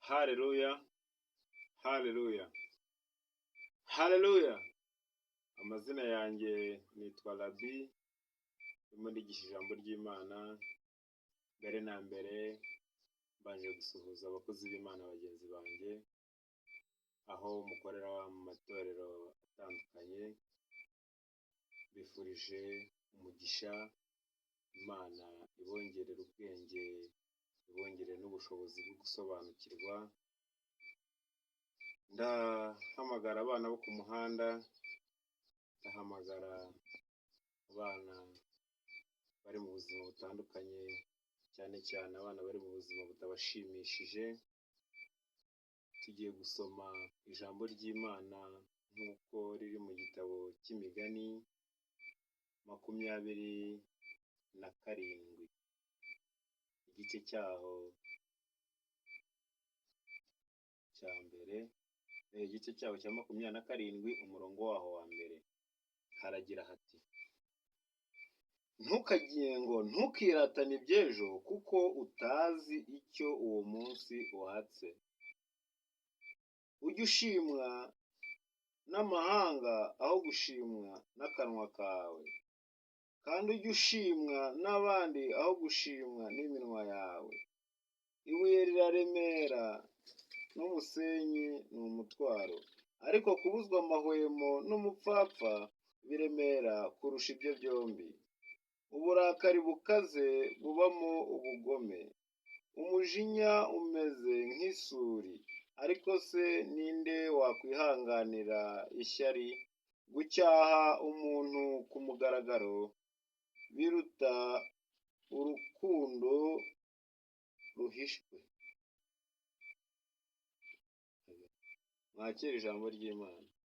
Haleluya, haleluya, haleluya. Amazina yanjye nitwa Rabi, ndimo ndigisha ijambo ry'Imana. Mbere na mbere mbanje gusuhuza abakozi b'Imana bagenzi banjye, aho mukorera mu matorero atandukanye. Bifurije umugisha, Imana ibongerera ubwenge, ibongerere n'ubushobozi bwo gusobanukirwa. Ndahamagara abana bo ku muhanda, ndahamagara abana bari mu buzima butandukanye, cyane cyane abana bari mu buzima butabashimishije. Tugiye gusoma ijambo ry'Imana nk'uko riri mu gitabo cy'Imigani 27, igice cyaho cya mbere, igice cyaho cya 27, umurongo waho wa mbere. Haragira hati: ntukiratane iby'ejo, kuko utazi icyo uwo munsi uhatse. Ujye ushimwa n'amahanga aho gushimwa n'akanwa kawe, kandi ujye ushimwa n'abandi aho gushimwa n'iminwa yawe. Ibuye riraremera n'umusenyi ni umutwaro, ariko kubuzwa amahwemo n'umupfapfa biremera kurusha ibyo byombi. Uburakari bukaze bubamo ubugome, umujinya umeze nk'isuri. Ariko se ninde wakwihanganira ishyari? Gucyaha umuntu ku mugaragaro biruta urukundo ruhishwe. Mwakire ijambo ry'Imana.